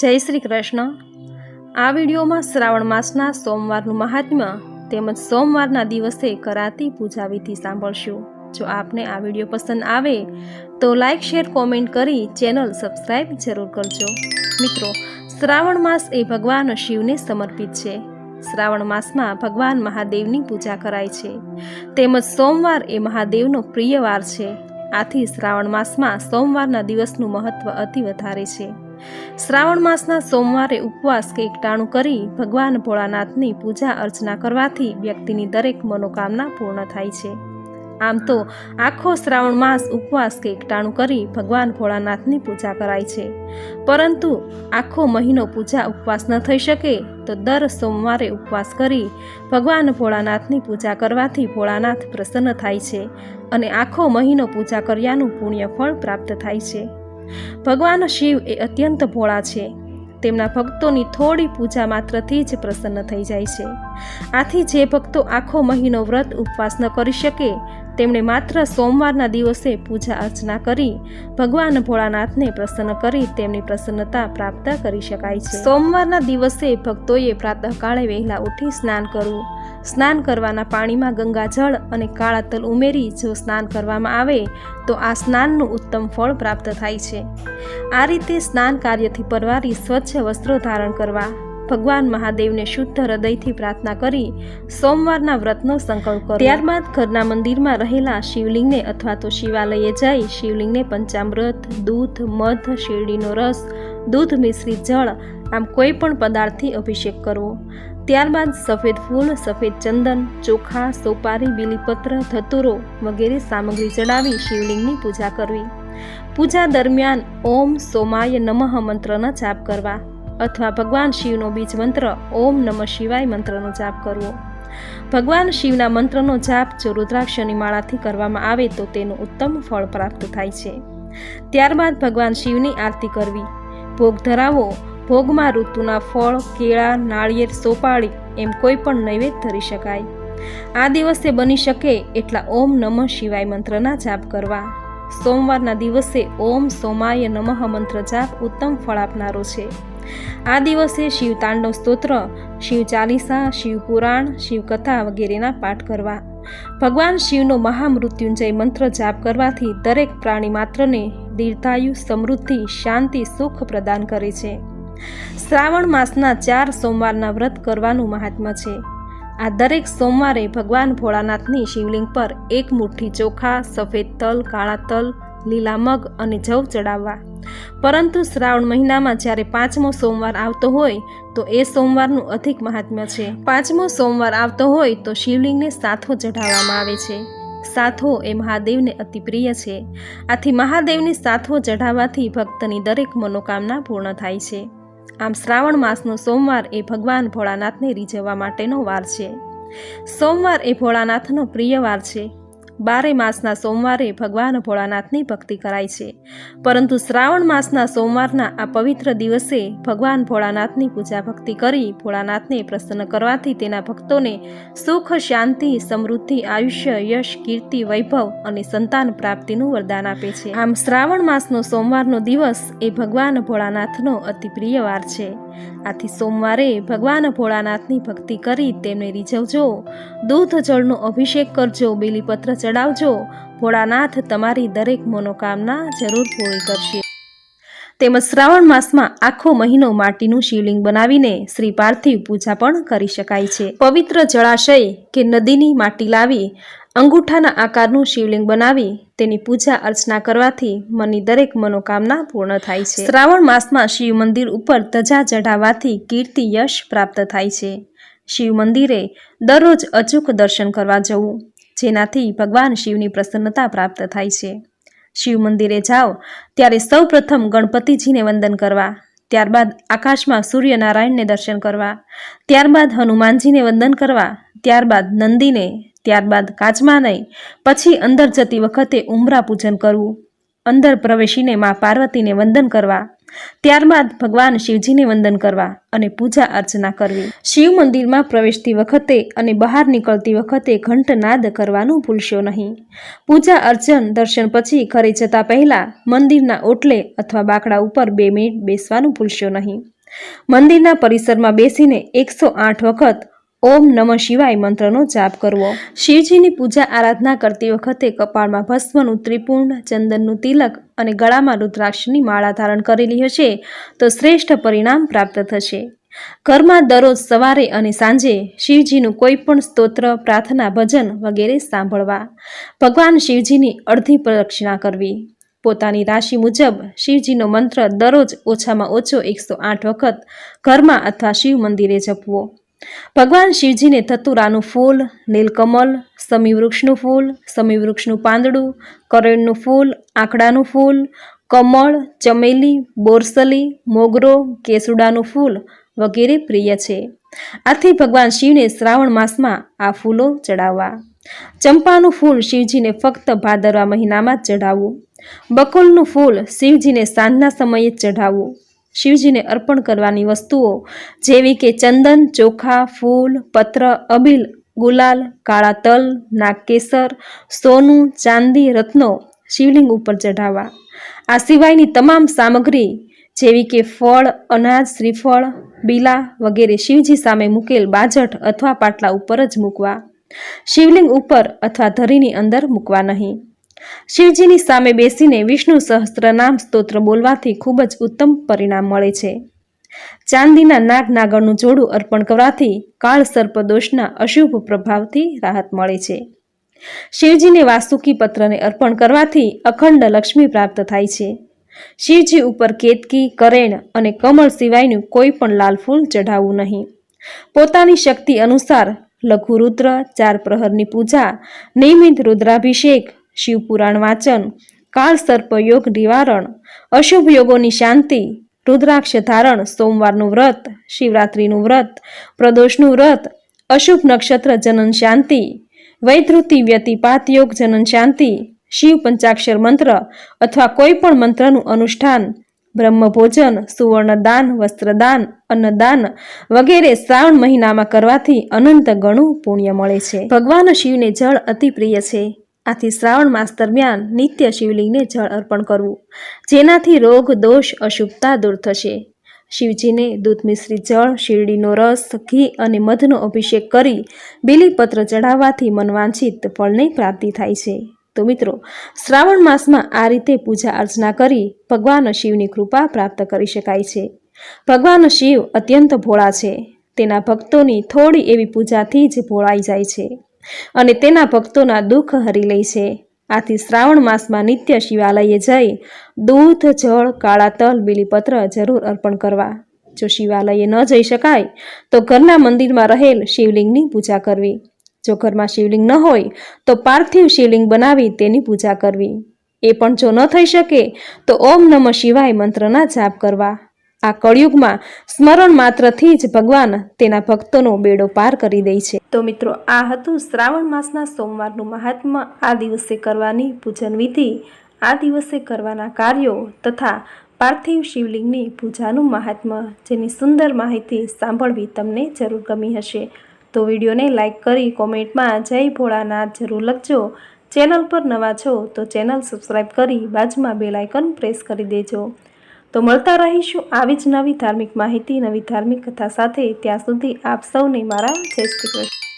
જય શ્રી કૃષ્ણ। આ વિડીયોમાં શ્રાવણ માસના સોમવારનું મહાત્મ્ય તેમજ સોમવારના દિવસે કરાતી પૂજા વિધિ સાંભળશું। જો આપને આ વિડીયો પસંદ આવે તો લાઇક શેર કોમેન્ટ કરી ચેનલ સબસ્ક્રાઇબ જરૂર કરજો। મિત્રો, શ્રાવણ માસ એ ભગવાન શિવને સમર્પિત છે। શ્રાવણ માસમાં ભગવાન મહાદેવની પૂજા કરાય છે તેમજ સોમવાર એ મહાદેવનો પ્રિય વાર છે। આથી શ્રાવણ માસમાં સોમવારના દિવસનું મહત્વ અતિ વધારે છે। શ્રાવણ માસના સોમવારે ઉપવાસ કે એકટાણું કરી ભગવાન ભોળાનાથની પૂજા અર્ચના કરવાથી વ્યક્તિની દરેક મનોકામના પૂર્ણ થાય છે। આમ તો આખો શ્રાવણ માસ ઉપવાસ કે એકટાણું કરી ભગવાન ભોળાનાથની પૂજા કરાય છે, પરંતુ આખો મહિનો પૂજા ઉપવાસ ન થઈ શકે તો દર સોમવારે ઉપવાસ કરી ભગવાન ભોળાનાથની પૂજા કરવાથી ભોળાનાથ પ્રસન્ન થાય છે અને આખો મહિનો પૂજા કર્યાનું પુણ્ય ફળ પ્રાપ્ત થાય છે। ભગવાન શિવ એ અત્યંત ભોળા છે। તેમના ભક્તોની થોડી પૂજા માત્રથી જ પ્રસન્ન થઈ જાય છે। આથી જે ભક્તો આખો મહિનો વ્રત ઉપવાસ ન કરી શકે તેમણે માત્ર સોમવારના દિવસે પૂજા અર્ચના કરી ભગવાન ભોળાનાથને પ્રસન્ન કરી તેમની પ્રસન્નતા પ્રાપ્ત કરી શકાય છે। સોમવારના દિવસે ભક્તોએ પ્રાતઃકાળે વહેલા ઉઠી સ્નાન કરવું। સ્નાન કરવાના પાણીમાં ગંગાજળ અને કાળા તલ ઉમેરી જો સ્નાન કરવામાં આવે તો આ સ્નાનનું ઉત્તમ ફળ પ્રાપ્ત થાય છે। આ રીતે સ્નાન કાર્યથી પરવારી સ્વચ્છ વસ્ત્રો ધારણ કરવા, ભગવાન મહાદેવને શુદ્ધ હૃદયથી પ્રાર્થના કરી સોમવારના વ્રતનો સંકલ્પ કરો। ત્યારબાદ ઘરના મંદિરમાં રહેલા શિવલિંગને અથવા તો શિવાલયે જઈ શિવલિંગને પંચામૃત, દૂધ, મધ, શેરડીનો રસ, દૂધ મિશ્રિત જળ આમ કોઈ પણ પદાર્થથી અભિષેક કરવો। ત્યારબાદ સફેદ ફૂલ, સફેદ ચંદન, ચોખા, સોપારી, બીલીપત્ર, ધતુરો વગેરે સામગ્રી ચડાવી શિવલિંગની પૂજા કરવી। પૂજા દરમિયાન ઓમ સોમાય નમઃ મંત્રનો જાપ કરવા અથવા ભગવાન શિવનો બીજ મંત્ર ઓમ નમઃ શિવાય મંત્રનો જાપ કરવો। ભગવાન શિવના મંત્રનો જાપ જો રુદ્રાક્ષની માળાથી કરવામાં આવે તો તેનું ઉત્તમ ફળ પ્રાપ્ત થાય છે। ત્યારબાદ ભગવાન શિવની આરતી કરવી, ભોગ ધરાવો। ભોગમાં ઋતુના ફળ, કેળા, નાળિયેર, સોપાળી એમ કોઈ પણ નૈવેદ્ય ધરી શકાય। આ દિવસે બની શકે એટલા ઓમ નમઃ શિવાય મંત્રના જાપ કરવા। સોમવારના દિવસે ઓમ સોમાય નમઃ મંત્ર જાપ ઉત્તમ ફળ આપનારો છે। આ દિવસે શિવ તાંડવ સ્તોત્ર, શિવ ચાલીસા, શિવ પુરાણ, શિવ કથા વગેરેના પાઠ કરવા। ભગવાન શિવનો મહામૃત્યુંજય મંત્ર જાપ કરવાથી દરેક પ્રાણી માત્રને દીર્ઘાયુ, સમૃદ્ધિ, શાંતિ, સુખ પ્રદાન કરે છે। શ્રાવણ માસના 4 સોમવારના વ્રત કરવાનું મહાત્મ્ય છે। આ દરેક સોમવારે ભગવાન ભોળાનાથની શિવલિંગ પર એક મુઠ્ઠી ચોખા, સફેદ તલ, કાળા તલ, લીલા મગ અને જવ ચડાવવા। પરંતુ શ્રાવણ મહિનામાં જ્યારે 5મો સોમવાર આવતો હોય તો એ સોમવારનું અધિક મહાત્મ્ય છે। 5મો સોમવાર આવતો હોય તો શિવલિંગને સાથો ચઢાવવામાં આવે છે। સાથો એ મહાદેવને અતિ પ્રિય છે। આથી મહાદેવની સાથો ચઢાવવાથી ભક્તની દરેક મનોકામના પૂર્ણ થાય છે। આમ શ્રાવણ માસનો સોમવાર એ ભગવાન ભોળાનાથને રીઝવવા માટેનો વાર છે। સોમવાર એ ભોળાનાથનો પ્રિય વાર છે। 12 માસના સોમવારે ભગવાન ભોળાનાથની ભક્તિ કરાય છે, પરંતુ શ્રાવણ માસના સોમવારના આ પવિત્ર દિવસે ભગવાન ભોળાનાથની પૂજા ભક્તિ કરી ભોળાનાથને પ્રસન્ન કરવાથી તેના ભક્તોને સુખ, શાંતિ, સમૃદ્ધિ, આયુષ્ય, યશ, કીર્તિ, વૈભવ અને સંતાન પ્રાપ્તિનું વરદાન આપે છે। આમ શ્રાવણ માસનો સોમવારનો દિવસ એ ભગવાન ભોળાનાથનો અતિ પ્રિય વાર છે। આથી સોમવારે ભગવાન ભોળાનાથની ભક્તિ કરી તેમને રીઝવજો, દૂધ જળનો અભિષેક કરજો, બીલીપત્ર ચડાવજો। ભોળાનાથ તમારી દરેક મનોકામના જરૂર પૂરી કરશે। તેમજ શ્રાવણ માસમાં આખો મહિનો માટીનું શિવલિંગ બનાવીને શ્રી પાર્થિવ પૂજા પણ કરી શકાય છે। પવિત્ર જળાશય કે નદીની માટી લાવી અંગૂઠાના આકારનું શિવલિંગ બનાવી તેની પૂજા અર્ચના કરવાથી મનની દરેક મનોકામના પૂર્ણ થાય છે। શ્રાવણ માસમાં શિવ મંદિર ઉપર ધજા ચઢાવવાથી કીર્તિ, યશ પ્રાપ્ત થાય છે। શિવ મંદિરે દરરોજ અચૂક દર્શન કરવા જવું, જેનાથી ભગવાન શિવની પ્રસન્નતા પ્રાપ્ત થાય છે। શિવ મંદિરે જાઓ ત્યારે સૌ પ્રથમ ગણપતિજીને વંદન કરવા, ત્યારબાદ આકાશમાં સૂર્યનારાયણને દર્શન કરવા, ત્યારબાદ હનુમાનજીને વંદન કરવા, ત્યારબાદ નંદીને, ત્યારબાદ કાચમાને, પછી અંદર જતી વખતે ઉંબરા પૂજન કરવું। અંદર પ્રવેશીને મા પાર્વતીને વંદન કરવા, ત્યારબાદ ભગવાન શિવજીને વંદન કરવા અને પૂજા અર્ચના કરવી. શિવ મંદિરમાં પ્રવેશતી વખતે અને બહાર નીકળતી વખતે ઘંટનાદ કરવાનું ભૂલશો નહીં. પૂજા અર્ચન દર્શન પછી ઘરે જતા પહેલા મંદિરના ઓટલે અથવા બાકડા ઉપર 2 મિનિટ બેસવાનું ભૂલશો નહીં. મંદિરના પરિસરમાં બેસીને 108 વખત ઓમ નમઃ શિવાય મંત્રનો જાપ કરવો. શિવજીની પૂજા આરાધના કરતી વખતે કપાળમાં ભસ્મનું ત્રિપુંડ, ચંદનનું તિલક અને ગળામાં રુદ્રાક્ષની માળા ધારણ કરેલી હશે તો શ્રેષ્ઠ પરિણામ પ્રાપ્ત થશે. ઘરમાં દરરોજ સવારે અને સાંજે શિવજીનું કોઈ પણ સ્તોત્ર, પ્રાર્થના, ભજન વગેરે સાંભળવા. ભગવાન શિવજીની અડધી પ્રદક્ષિણા કરવી. પોતાની રાશિ મુજબ શિવજીનો મંત્ર દરરોજ ઓછામાં ઓછો 108 વખત ઘરમાં અથવા શિવ મંદિરે જપવો. ભગવાન શિવજીને ધતુરાનું ફૂલ, નીલકમલ, સમી વૃક્ષનું ફૂલ, સમી વૃક્ષનું પાંદડું, કરેણનું ફૂલ, આંકડાનું ફૂલ, કમળ, ચમેલી, બોરસલી, મોગરો, કેસુડાનું ફૂલ વગેરે પ્રિય છે. આથી ભગવાન શિવને શ્રાવણ માસમાં આ ફૂલો ચડાવવા. ચંપાનું ફૂલ શિવજીને ફક્ત ભાદરવા મહિનામાં જ ચઢાવવું. બકુલનું ફૂલ શિવજીને સાંજના સમયે જ ચઢાવવું. શિવજીને અર્પણ કરવાની વસ્તુઓ જેવી કે ચંદન, ચોખા, ફૂલ, પત્ર, અબીલ, ગુલાલ, કાળા તલ, નાગકેસર, સોનું, ચાંદી, રત્નો શિવલિંગ ઉપર ચઢાવવા. આ સિવાયની તમામ સામગ્રી જેવી કે ફળ, અનાજ, શ્રીફળ, બીલા વગેરે શિવજી સામે મૂકેલ બાજટ અથવા પાટલા ઉપર જ મૂકવા. શિવલિંગ ઉપર અથવા ધરીની અંદર મૂકવા નહીં. શિવજીની સામે બેસીને વિષ્ણુ સહસ્ત્રનામ સ્તોત્ર બોલવાથી ખૂબ જ ઉત્તમ પરિણામ મળે છે. ચાંદીના નાગ નાગરનું જોડું અર્પણ કરવાથી કાળ સર્પ દોષના અશુભ પ્રભાવથી રાહત મળે છે. શિવજીને વાસુકી પત્રને અર્પણ કરવાથી અખંડ લક્ષ્મી પ્રાપ્ત થાય છે. શિવજી ઉપર કેતકી, કરેણ અને કમળ સિવાયનું કોઈ પણ લાલ ફૂલ ચઢાવવું નહીં. પોતાની શક્તિ અનુસાર લઘુ રુદ્ર, 4 પ્રહરની પૂજા, નિયમિત રુદ્રાભિષેક, શિવપુરાણ વાંચન, કાળ સર્પ યોગ નિવારણ, અશુભ યોગોની શાંતિ, રુદ્રાક્ષ ધારણ, સોમવારનું વ્રત, શિવરાત્રિનું વ્રત, પ્રદોષનું વ્રત, અશુભ નક્ષત્ર જનન શાંતિ, વૈધૃતિ વ્યતિપાત યોગ જનન શાંતિ, શિવ પંચાક્ષર મંત્ર અથવા કોઈ પણ મંત્રનું અનુષ્ઠાન, બ્રહ્મ ભોજન, સુવર્ણદાન, વસ્ત્રદાન, અન્નદાન વગેરે શ્રાવણ મહિનામાં કરવાથી અનંત ગણું પુણ્ય મળે છે. ભગવાન શિવને જળ અતિ પ્રિય છે. આથી શ્રાવણ માસ દરમિયાન નિત્ય શિવલિંગને જળ અર્પણ કરવું, જેનાથી રોગ, દોષ, અશુભતા દૂર થશે. શિવજીને દૂધ મિશ્રિત જળ, શેરડીનો રસ, ઘી અને મધનો અભિષેક કરી બીલીપત્ર ચઢાવવાથી મનવાંછિત ફળની પ્રાપ્તિ થાય છે. તો મિત્રો, શ્રાવણ માસમાં આ રીતે પૂજા અર્ચના કરી ભગવાન શિવની કૃપા પ્રાપ્ત કરી શકાય છે. ભગવાન શિવ અત્યંત ભોળા છે. તેના ભક્તોની થોડી એવી પૂજાથી જ ભોળાઈ જાય છે અને તેના ભક્તોના દુઃખ હરી લે છે. આથી શ્રાવણ માસમાં નિત્ય શિવાલયે જઈ દૂધ, જળ, કાળા તલ, બીલીપત્ર જરૂર અર્પણ કરવા. જો શિવાલયે ન જઈ શકાય તો ઘરના મંદિરમાં રહેલ શિવલિંગની પૂજા કરવી. જો ઘરમાં શિવલિંગ ન હોય તો પાર્થિવ શિવલિંગ બનાવી તેની પૂજા કરવી. એ પણ જો ન થઈ શકે તો ઓમ નમઃ શિવાય મંત્રના જાપ કરવા. આ કળિયુગમાં સ્મરણ માત્રથી જ ભગવાન તેના ભક્તોનો બેડો પાર કરી દે છે. તો મિત્રો, આ હતું શ્રાવણ માસના સોમવારનું મહાત્મ્ય, આ દિવસે કરવાની પૂજન વિધિ, આ દિવસે કરવાના કાર્યો તથા પાર્થિવ શિવલિંગની પૂજાનું મહાત્મ્ય, જેની સુંદર માહિતી સાંભળવી તમને જરૂર ગમી હશે. તો વિડીયોને લાઇક કરી કોમેન્ટમાં જય ભોળાનાથ જરૂર લખજો. ચેનલ પર નવા છો તો ચેનલ સબસ્ક્રાઈબ કરી બાજુમાં બેલ આઇકન પ્રેસ કરી દેજો. તો મળતા રહીશું આવી જ નવી ધાર્મિક માહિતી, નવી ધાર્મિક કથા સાથે. ત્યાં સુધી આપ સૌને મારા જય શ્રી કૃષ્ણ.